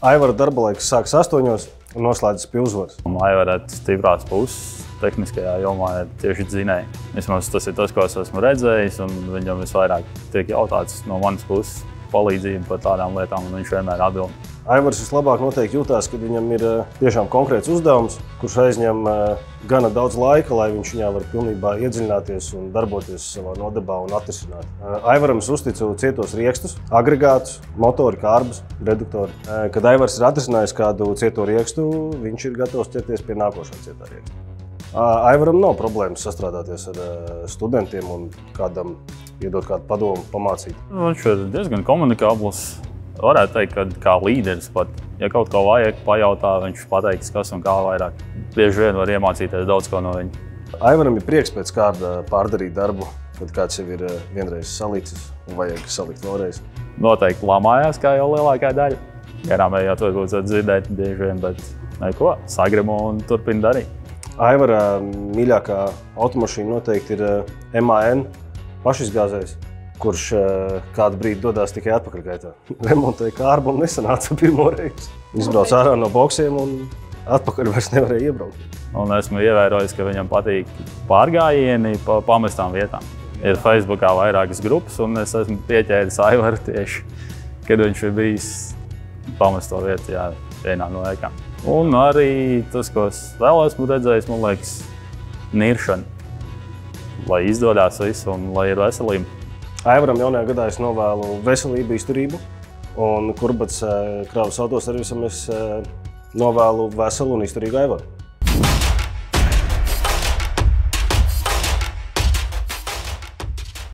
Aivara darba laiks sākas 8 un noslēdzas pie uzvaras. Aivara stiprās puses tehniskajā jomā ir tieši dzinēji. Vismaz tas ir tas, ko es esmu redzējis, un viņam visvairāk tiek jautāts no manas puses palīdzību par tādām lietām, un viņš vienmēr atbild. Aivars vislabāk noteikti jūtās, kad viņam ir tiešām konkrēts uzdevums, kurš aizņem gana daudz laika, lai viņš viņā var pilnībā iedziļināties un darboties savā nodarbā un atrisināt. Aivaram es uzticu cietos riekstus, agregātus, motori, kārbas, reduktori. Kad Aivars ir atrisinājis kādu cieto riekstu, viņš ir gatavs ķerties pie nākošā cietā rieksta. Aivaram nav problēmas sastrādāties ar studentiem un kādam iedot kādu padomu, pamācīt. Viņš ir diezgan komunikabls. Varētu teikt, ka kā līderis pat, ja kaut ko vajag pajautā, viņš pateiks, kas un kā vairāk. Bieži vien var iemācīties daudz ko no viņa. Aivaram ir prieks pēc kārda pārdarīt darbu, kad kāds jau ir vienreiz salicis un vajag salikt vēlreiz. Noteikti lamājās, kā jau lielākā daļa. Garām ejot, varbūt dzirdēt bieži vien, bet neko, sagremo un turpina darīt. Aivara mīļākā automašīna noteikti ir MAN pašizgāzējs, kurš kādu brīdi dodās tikai atpakaļgaitā. Remontēja kārbu un nesanāca pirmo reizi. Izbrauc ārā no boksiem un atpakaļ vairs nevarēja iebraukt. Un esmu ievērojis, ka viņam patīk pārgājieni pa pamestām vietām. Ir Facebookā vairākas grupas, un es esmu pieķēris Aivaru tieši, kad viņš ir bijis pamesto vietu vienā no ēkām. Un arī tas, ko es vēl esmu redzējis, man liekas, niršana. Lai izdodās visu un lai ir veselība. Aivaram jaunajā gadā es novēlu veselību, izturību, un Kurbats kravas autoservisam es novēlu veselu un izturīgu Aivaru.